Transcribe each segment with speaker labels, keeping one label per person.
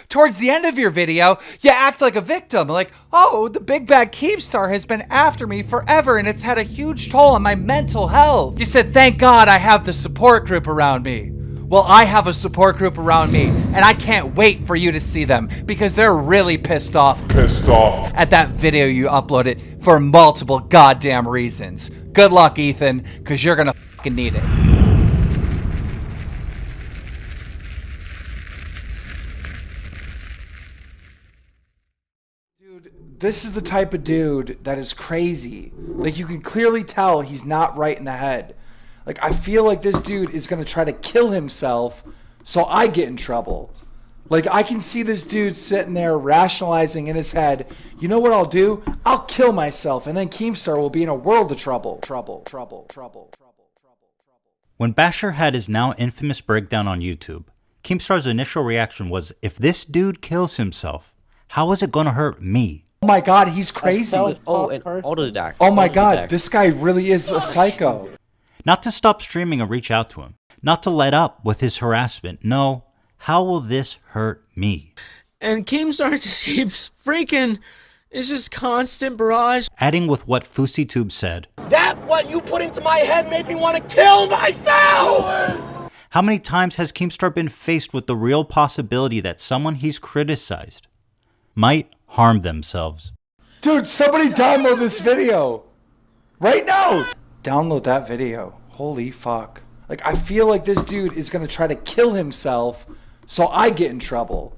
Speaker 1: Towards the end of your video, you act like a victim, like, oh, the big bad Keemstar has been after me forever and it's had a huge toll on my mental health. You said, thank God I have the support group around me. Well, I have a support group around me, and I can't wait for you to see them because they're really pissed off at that video you uploaded for multiple goddamn reasons. Good luck, Ethan, because you're gonna fucking need it. This is the type of dude that is crazy. Like, you can clearly tell he's not right in the head. Like, I feel like this dude is going to try to kill himself so I get in trouble. Like, I can see this dude sitting there rationalizing in his head, you know what I'll do? I'll kill myself, and then Keemstar will be in a world of trouble.
Speaker 2: When Basher had his now infamous breakdown on YouTube, Keemstar's initial reaction was, if this dude kills himself, how is it going to hurt me?
Speaker 1: Oh my God, he's crazy.
Speaker 3: Oh, and autodidact.
Speaker 1: Oh my God, this guy really is a psycho.
Speaker 2: Not to stop streaming or reach out to him. Not to let up with his harassment. No, how will this hurt me?
Speaker 4: And Keemstar just keeps freaking, it's just constant barrage.
Speaker 2: Adding with what Fouseytube said.
Speaker 5: That what you put into my head made me want to kill myself!
Speaker 2: How many times has Keemstar been faced with the real possibility that someone he's criticized might harm themselves?
Speaker 1: Dude, somebody download this video. Right now. Download that video. Holy fuck. Like, I feel like this dude is going to try to kill himself so I get in trouble.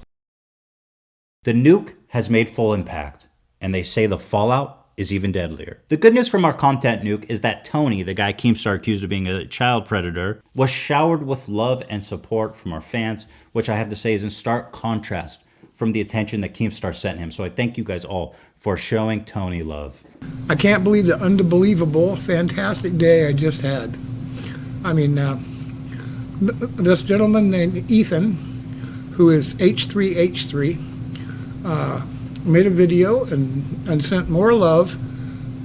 Speaker 2: The nuke has made full impact, and they say the fallout is even deadlier. The good news from our content nuke is that Tony, the guy Keemstar accused of being a child predator, was showered with love and support from our fans, which I have to say is in stark contrast from the attention that Keemstar sent him. So I thank you guys all for showing Tony love.
Speaker 6: I can't believe the unbelievable, fantastic day I just had. I mean, this gentleman named Ethan, who is H3H3, made a video and sent more love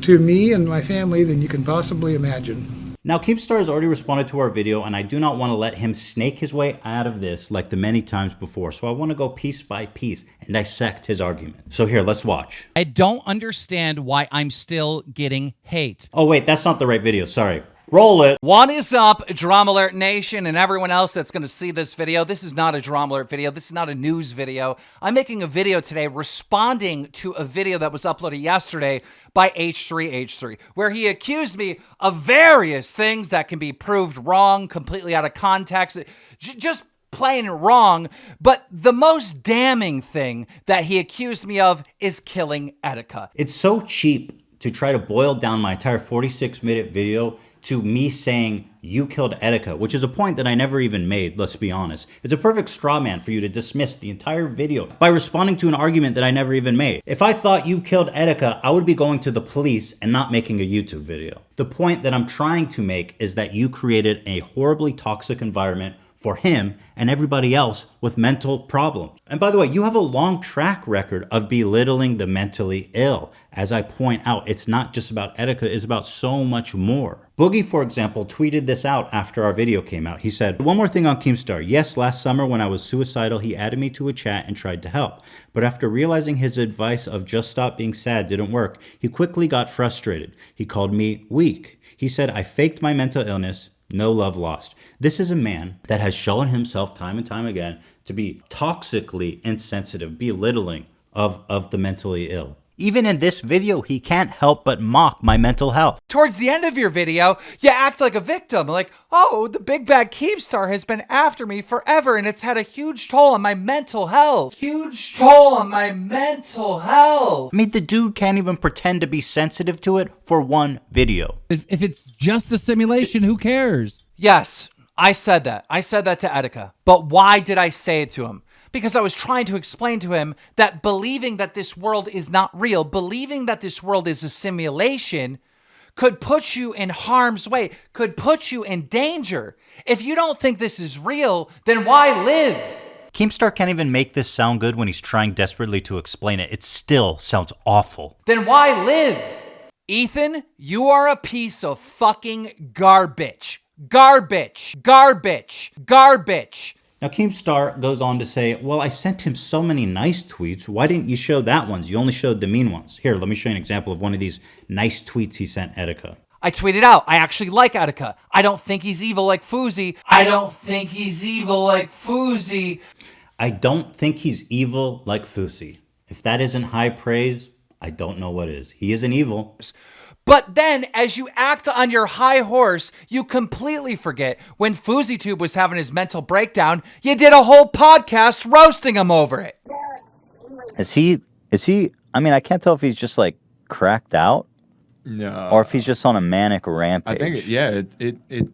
Speaker 6: to me and my family than you can possibly imagine.
Speaker 2: Now, Keemstar has already responded to our video, and I do not want to let him snake his way out of this like the many times before. So I want to go piece by piece and dissect his argument. So here, let's watch.
Speaker 7: I don't understand why I'm still getting hate.
Speaker 2: Oh, wait, that's not the right video. Sorry. Roll it.
Speaker 1: What is up, Drama Alert Nation and everyone else that's going to see this video? This is not a Drama Alert video. This is not a news video. I'm making a video today responding to a video that was uploaded yesterday by H3H3, where he accused me of various things that can be proved wrong, completely out of context, just plain wrong. But the most damning thing that he accused me of is killing Etika.
Speaker 2: It's so cheap to try to boil down my entire 46-minute video to me saying you killed Etika, which is a point that I never even made, let's be honest. It's a perfect straw man for you to dismiss the entire video by responding to an argument that I never even made. If I thought you killed Etika, I would be going to the police and not making a YouTube video. The point that I'm trying to make is that you created a horribly toxic environment for him and everybody else with mental problems. And by the way, you have a long track record of belittling the mentally ill. As I point out, it's not just about Etika, it's about so much more. Boogie, for example, tweeted this out after our video came out. He said, one more thing on Keemstar. Yes, last summer when I was suicidal, he added me to a chat and tried to help. But after realizing his advice of just stop being sad didn't work, he quickly got frustrated. He called me weak. He said, I faked my mental illness. No love lost. This is a man that has shown himself time and time again to be toxically insensitive, belittling of the mentally ill. Even in this video, he can't help but mock my mental health.
Speaker 1: Towards the end of your video, you act like a victim, like, oh, the big bad Keemstar has been after me forever and it's had a huge toll on my mental health. Huge toll on my mental health.
Speaker 2: I mean, the dude can't even pretend to be sensitive to it for one video.
Speaker 7: If it's just a simulation, who cares?
Speaker 1: Yes, I said that. I said that to Etika. But why did I say it to him? Because I was trying to explain to him that believing that this world is not real, believing that this world is a simulation, could put you in harm's way, could put you in danger. If you don't think this is real, then why live?
Speaker 2: Keemstar can't even make this sound good when he's trying desperately to explain it. It still sounds awful.
Speaker 1: Then why live? Ethan, you are a piece of fucking garbage. Garbage. Garbage. Garbage.
Speaker 2: Now, Keemstar goes on to say, well, I sent him so many nice tweets. Why didn't you show that ones? You only showed the mean ones. Here, let me show you an example of one of these nice tweets he sent Etika.
Speaker 1: I tweeted out, I actually like Etika. I don't think he's evil like Fousey. I don't think he's evil like Fousey.
Speaker 2: I don't think he's evil like Fousey. If that isn't high praise, I don't know what is. He isn't evil.
Speaker 1: But then, as you act on your high horse, you completely forget when Fouseytube was having his mental breakdown, you did a whole podcast roasting him over it.
Speaker 3: Is he, I mean, I can't tell if he's just like cracked out.
Speaker 8: No.
Speaker 3: Or if he's just on a manic rampage.
Speaker 8: I think, it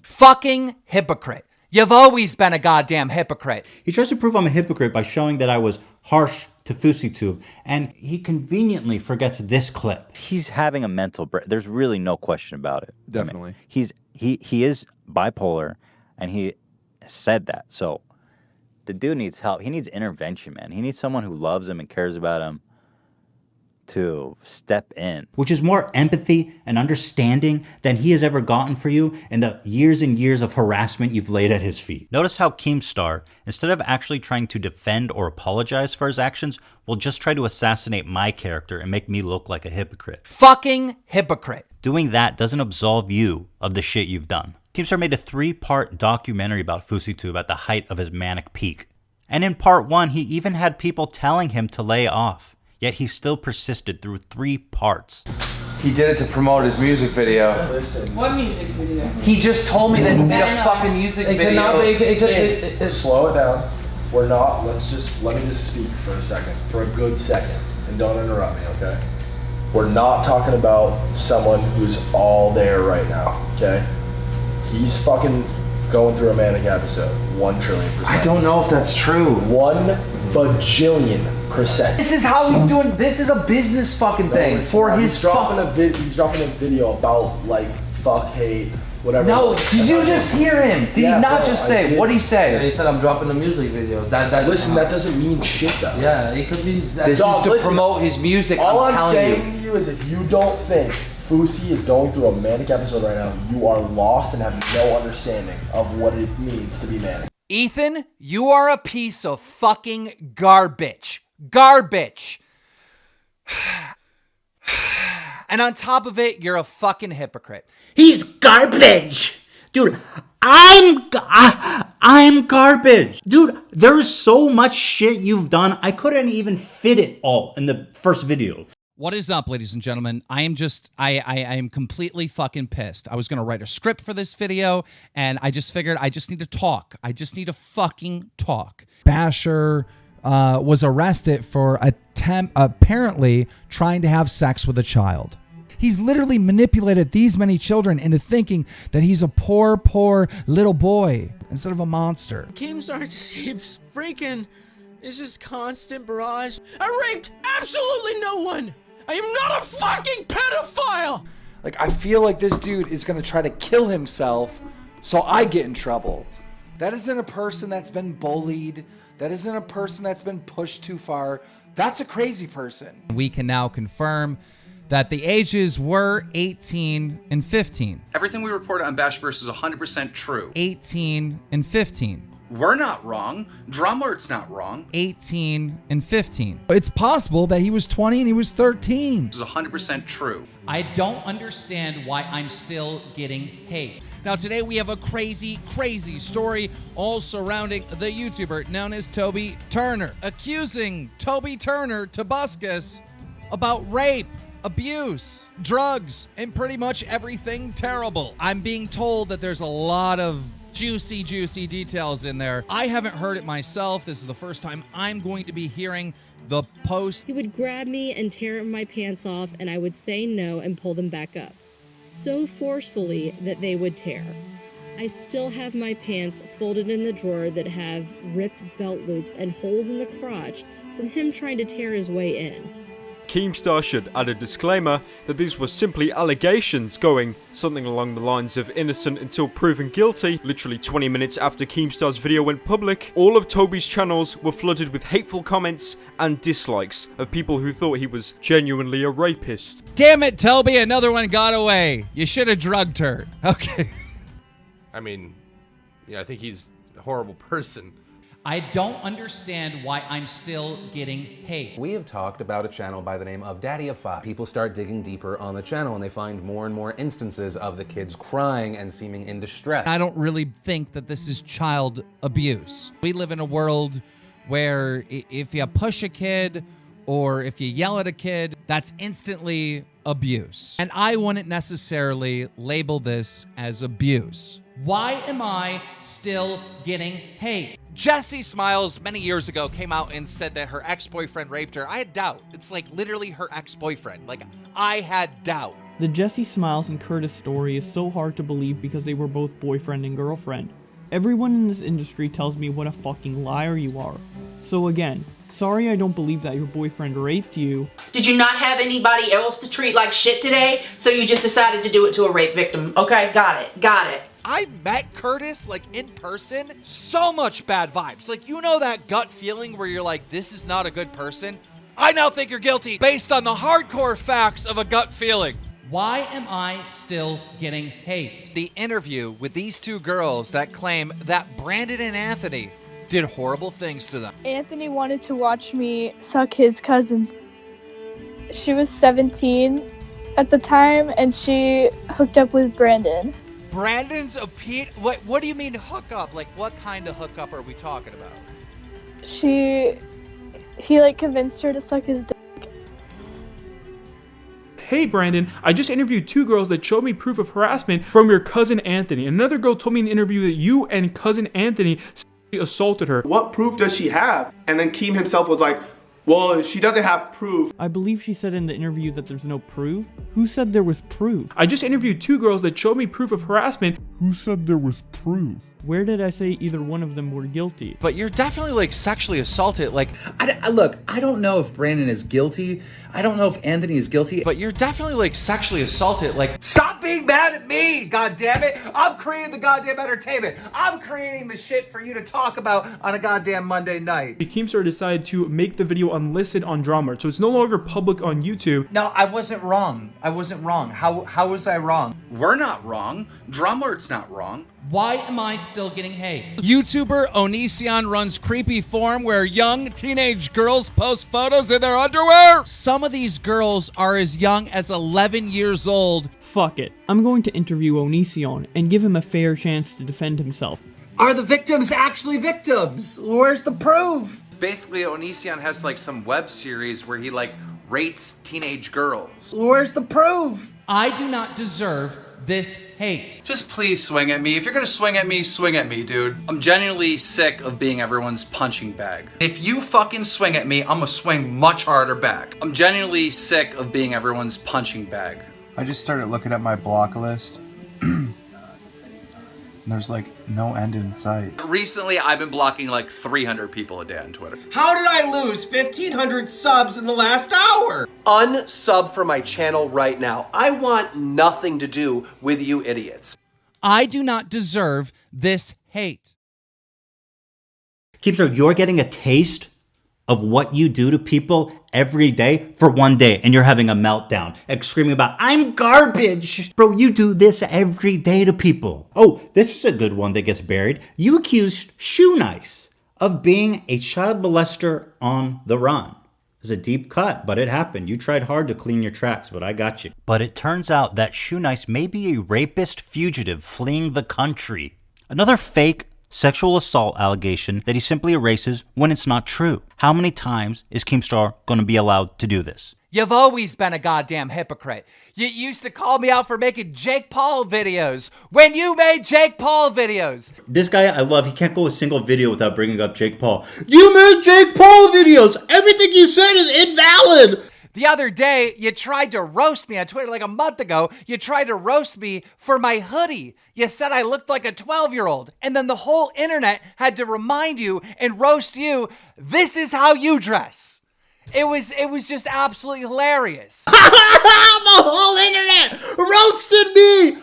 Speaker 1: Fucking hypocrite. You've always been a goddamn hypocrite.
Speaker 2: He tries to prove I'm a hypocrite by showing that I was harsh to Fouseytube, and he conveniently forgets this clip.
Speaker 3: He's having a mental break. There's really no question about it.
Speaker 8: Definitely.
Speaker 3: I mean, he is bipolar, and he said that. So the dude needs help. He needs intervention, man. He needs someone who loves him and cares about him to step in.
Speaker 2: Which is more empathy and understanding than he has ever gotten for you in the years and years of harassment you've laid at his feet. Notice how Keemstar, instead of actually trying to defend or apologize for his actions, will just try to assassinate my character and make me look like a hypocrite.
Speaker 1: Fucking hypocrite.
Speaker 2: Doing that doesn't absolve you of the shit you've done. Keemstar made a 3-part documentary about Fouseytube at the height of his manic peak. And in part 1, he even had people telling him to lay off. Yet he still persisted through 3 parts.
Speaker 9: He did it to promote his music video.
Speaker 5: Listen.
Speaker 10: What music video?
Speaker 1: He just told me that he made a fucking music video.
Speaker 5: Slow it down. We're not. Let me just speak for a second, for a good second, and don't interrupt me, okay? We're not talking about someone who's all there right now, okay? He's fucking going through a manic episode, 1,000,000,000,000%.
Speaker 9: I don't know if that's true.
Speaker 5: 1,000,000,000,000%.
Speaker 9: This is how he's doing. This is a business fucking thing
Speaker 5: No,
Speaker 9: for his.
Speaker 5: He's dropping a video about like fuck, hate, whatever.
Speaker 9: No, did you just hear him? Did he not just say? What did he
Speaker 10: Yeah,
Speaker 9: say?
Speaker 10: he said I'm dropping a music video.
Speaker 5: Listen, that doesn't mean shit though.
Speaker 10: Yeah, it could be.
Speaker 9: This is to promote his music.
Speaker 5: All I'm
Speaker 9: telling
Speaker 5: saying to you is, if you don't think Fousey is going through a manic episode right now, you are lost and have no understanding of what it means to be manic.
Speaker 1: Ethan, you are a piece of fucking garbage. Garbage. And on top of it, you're a fucking hypocrite.
Speaker 2: He's garbage! Dude, I'm garbage! Dude, there's so much shit you've done, I couldn't even fit it all in the first video.
Speaker 7: What is up, ladies and gentlemen? I am completely fucking pissed. I was going to write a script for this video, and I just figured I just need to talk. I just need to fucking talk. Basher was arrested for apparently trying to have sex with a child. He's literally manipulated these many children into thinking that he's a poor little boy instead of a monster.
Speaker 4: Keemstar just keeps freaking. It's just constant barrage. I raped absolutely no one. I am not a fucking pedophile.
Speaker 9: Like, I feel like this dude is gonna try to kill himself, so I get in trouble. That isn't a person that's been bullied. That isn't a person that's been pushed too far. That's a crazy person.
Speaker 7: We can now confirm that the ages were 18 and 15.
Speaker 1: Everything we reported on Bashverse is 100% true.
Speaker 7: 18 and 15.
Speaker 1: We're not wrong. Drumler's not wrong.
Speaker 7: 18 and 15. It's possible that he was 20 and he was 13.
Speaker 1: This is 100% true.
Speaker 7: I don't understand why I'm still getting hate. Now today we have a crazy story all surrounding the YouTuber known as Toby Turner, accusing Toby Turner Tobuscus about rape, abuse, drugs, and pretty much everything terrible. I'm being told that there's a lot of juicy details in there. I haven't heard it myself. This is the first time I'm going to be hearing the post.
Speaker 11: He would grab me and tear my pants off, and I would say no and pull them back up, so forcefully that they would tear. I still have my pants folded in the drawer that have ripped belt loops and holes in the crotch from him trying to tear his way in.
Speaker 12: Keemstar should add a disclaimer that these were simply allegations, going something along the lines of innocent until proven guilty. Literally 20 minutes after Keemstar's video went public, all of Toby's channels were flooded with hateful comments and dislikes of people who thought he was genuinely a rapist.
Speaker 7: Damn it, Toby, another one got away. You should have drugged her. Okay.
Speaker 13: I mean, yeah, I think he's a horrible person.
Speaker 7: I don't understand why I'm still getting hate.
Speaker 13: We have talked about a channel by the name of Daddy of Five. People start digging deeper on the channel and they find more and more instances of the kids crying and seeming in distress.
Speaker 7: I don't really think that this is child abuse. We live in a world where if you push a kid or if you yell at a kid, that's instantly abuse. And I wouldn't necessarily label this as abuse. Why am I still getting hate?
Speaker 1: Jessie Smiles many years ago came out and said that her ex-boyfriend raped her. I had doubt. It's like literally her ex-boyfriend. Like, I had doubt.
Speaker 14: The Jessie Smiles and Curtis story is so hard to believe because they were both boyfriend and girlfriend. Everyone in this industry tells me what a fucking liar you are. So again, sorry I don't believe that your boyfriend raped you.
Speaker 15: Did you not have anybody else to treat like shit today? So you just decided to do it to a rape victim. Okay, got it.
Speaker 1: I met Curtis, like, in person. So much bad vibes. Like, you know that gut feeling where you're like, this is not a good person? I now think you're guilty based on the hardcore facts of a gut feeling.
Speaker 7: Why am I still getting hate?
Speaker 1: The interview with these two girls that claim that Brandon and Anthony did horrible things to them.
Speaker 16: Anthony wanted to watch me suck his cousins. She was 17 at the time, and she hooked up with Brandon.
Speaker 1: Brandon's what do you mean hook up? Like, what kind of hookup are we talking about?
Speaker 16: He like convinced her to suck his dick.
Speaker 17: Hey Brandon, I just interviewed two girls that showed me proof of harassment from your cousin Anthony. Another girl told me in the interview that you and cousin Anthony assaulted her.
Speaker 18: What proof does she have? And then Keem himself was like, well, she doesn't have proof.
Speaker 14: I believe she said in the interview that there's no proof. Who said there was proof?
Speaker 17: I just interviewed two girls that showed me proof of harassment.
Speaker 8: Who said there was proof?
Speaker 14: Where did I say either one of them were guilty?
Speaker 1: But you're definitely like sexually assaulted. Like,
Speaker 9: look, I don't know if Brandon is guilty. I don't know if Anthony is guilty.
Speaker 1: But you're definitely like sexually assaulted. Like,
Speaker 9: stop being mad at me, goddammit! I'm creating the goddamn entertainment. I'm creating the shit for you to talk about on a goddamn Monday night.
Speaker 17: Keemstar decided to make the video unlisted on Drama, so it's no longer public on YouTube.
Speaker 9: No, I wasn't wrong. How was I wrong?
Speaker 19: We're not wrong. Drumler's not wrong.
Speaker 7: Why am I still getting hate? YouTuber Onision runs creepy forum where young teenage girls post photos in their underwear. Some of these girls are as young as 11 years old.
Speaker 14: Fuck it. I'm going to interview Onision and give him a fair chance to defend himself.
Speaker 9: Are the victims actually victims? Where's the proof?
Speaker 19: Basically, Onision has like some web series where he like rates teenage girls.
Speaker 9: Where's the proof?
Speaker 7: I do not deserve this hate.
Speaker 19: Just please swing at me. If you're gonna swing at me, dude. I'm genuinely sick of being everyone's punching bag. If you fucking swing at me, I'm gonna swing much harder back. I'm genuinely sick of being everyone's punching bag.
Speaker 20: I just started looking at my block list. And there's like no end in sight.
Speaker 19: Recently, I've been blocking like 300 people a day on Twitter.
Speaker 4: How did I lose 1,500 subs in the last hour? Unsub from my channel right now. I want nothing to do with you idiots.
Speaker 7: I do not deserve this hate.
Speaker 2: Keemstar, you're getting a taste of what you do to people every day for one day, and you're having a meltdown and screaming about, I'm garbage. Bro, you do this every day to people. Oh, this is a good one that gets buried. You accused Shoe Nice of being a child molester on the run. It was a deep cut, but it happened. You tried hard to clean your tracks, but I got you. But it turns out that Shoe Nice may be a rapist fugitive fleeing the country. Another fake sexual assault allegation that he simply erases when it's not true. How many times is Keemstar going to be allowed to do this?
Speaker 1: You've always been a goddamn hypocrite. You used to call me out for making Jake Paul videos when you made Jake Paul videos.
Speaker 2: This guy I love, he can't go a single video without bringing up Jake Paul. You made Jake Paul videos! Everything you said is invalid!
Speaker 1: The other day, you tried to roast me on Twitter like a month ago. You tried to roast me for my hoodie. You said I looked like a 12-year-old. And then the whole internet had to remind you and roast you, this is how you dress. It was just absolutely hilarious.
Speaker 2: The whole internet roasted me!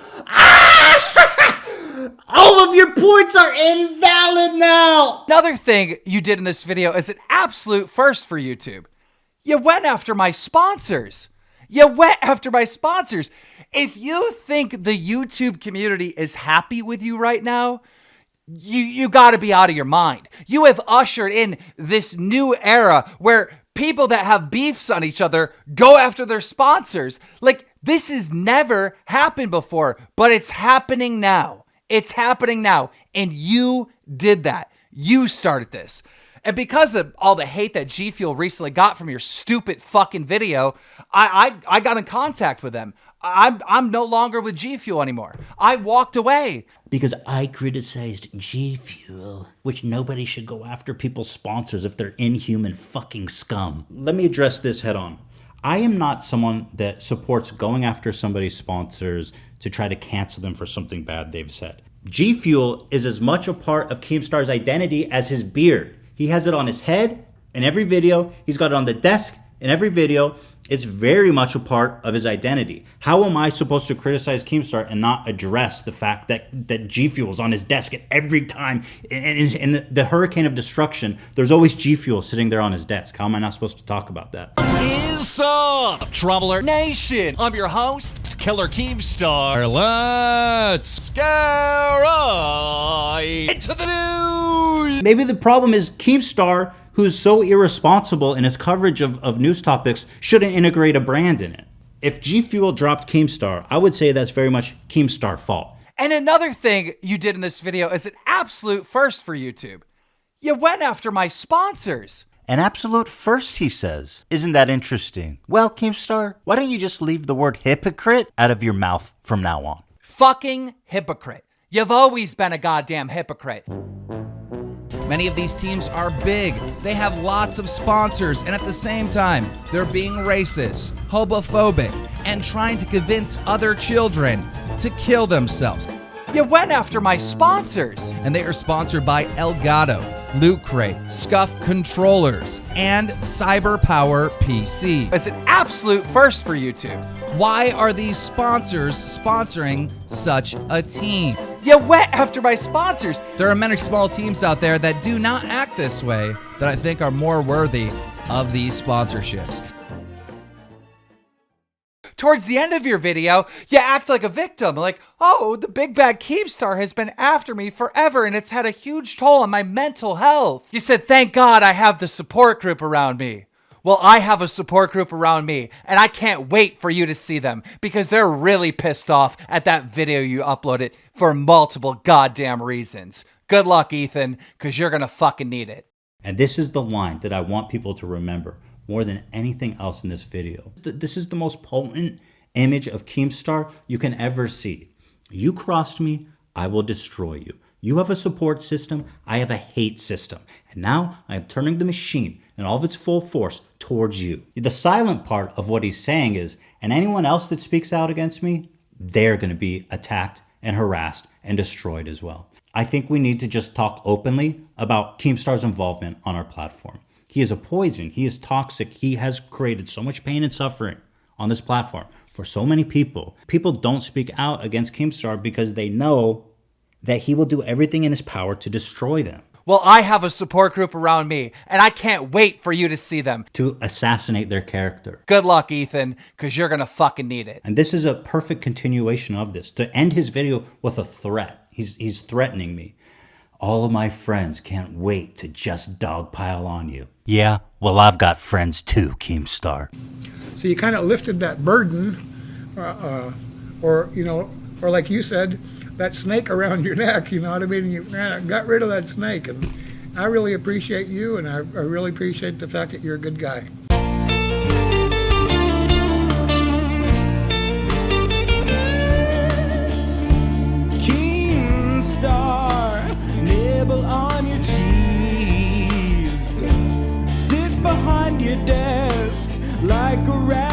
Speaker 2: All of your points are invalid now!
Speaker 1: Another thing you did in this video is an absolute first for YouTube. You went after my sponsors. If you think the YouTube community is happy with you right now, You got to be out of your mind. You have ushered in this new era where people that have beefs on each other go after their sponsors. Like, this has never happened before, but it's happening now. It's happening now. And you did that. You started this. And because of all the hate that G Fuel recently got from your stupid fucking video, I got in contact with them. I'm no longer with G Fuel anymore. I walked away.
Speaker 2: Because I criticized G Fuel, which nobody should go after people's sponsors if they're inhuman fucking scum. Let me address this head on. I am not someone that supports going after somebody's sponsors to try to cancel them for something bad they've said. G Fuel is as much a part of Keemstar's identity as his beard. He has it on his head in every video. He's got it on the desk in every video. It's very much a part of his identity. How am I supposed to criticize Keemstar and not address the fact that G Fuel is on his desk at every time? In the hurricane of destruction, there's always G Fuel sitting there on his desk. How am I not supposed to talk about that?
Speaker 7: Is up, Troubler Nation? I'm your host, Killer Keemstar. Let's go right into the news.
Speaker 2: Maybe the problem is Keemstar, who's so irresponsible in his coverage of news topics, shouldn't integrate a brand in it. If G Fuel dropped Keemstar, I would say that's very much Keemstar's fault.
Speaker 1: And another thing you did in this video is an absolute first for YouTube. You went after my sponsors.
Speaker 3: An absolute first, he says. Isn't that interesting? Well, Keemstar, why don't you just leave the word hypocrite out of your mouth from now on?
Speaker 1: Fucking hypocrite. You've always been a goddamn hypocrite.
Speaker 7: Many of these teams are big. They have lots of sponsors, and at the same time, they're being racist, homophobic, and trying to convince other children to kill themselves.
Speaker 1: You went after my sponsors.
Speaker 7: And they are sponsored by Elgato, Loot Crate, Scuff Controllers, and CyberPower PC.
Speaker 1: It's an absolute first for YouTube.
Speaker 7: Why are these sponsors sponsoring such a team?
Speaker 1: You went after my sponsors.
Speaker 7: There are many small teams out there that do not act this way that I think are more worthy of these sponsorships.
Speaker 1: Towards the end of your video, you act like a victim, like, oh, the big bad Keemstar has been after me forever and it's had a huge toll on my mental health. You said, thank God I have the support group around me. Well, I have a support group around me, and I can't wait for you to see them because they're really pissed off at that video you uploaded for multiple goddamn reasons. Good luck, Ethan, because you're going to fucking need it.
Speaker 2: And this is the line that I want people to remember more than anything else in this video. This is the most potent image of Keemstar you can ever see. You crossed me, I will destroy you. You have a support system, I have a hate system. And now I am turning the machine in all of its full force towards you. The silent part of what he's saying is, and anyone else that speaks out against me, they're going to be attacked and harassed and destroyed as well. I think we need to just talk openly about Keemstar's involvement on our platform. He is a poison. He is toxic. He has created so much pain and suffering on this platform for so many people. People don't speak out against Keemstar because they know that he will do everything in his power to destroy them.
Speaker 1: Well, I have a support group around me, and I can't wait for you to see them.
Speaker 2: To assassinate their character.
Speaker 1: Good luck, Ethan, because you're going to fucking need it.
Speaker 2: And this is a perfect continuation of this. To end his video with a threat. He's threatening me. All of my friends can't wait to just dogpile on you.
Speaker 3: Yeah, well, I've got friends too, Keemstar.
Speaker 6: So you kind of lifted that burden, or like you said, that snake around your neck, you know what I mean? You kind of got rid of that snake, and I really appreciate you, and I really appreciate the fact that you're a good guy.
Speaker 4: Keemstar, nibble on your cheese, sit behind your desk like a rat.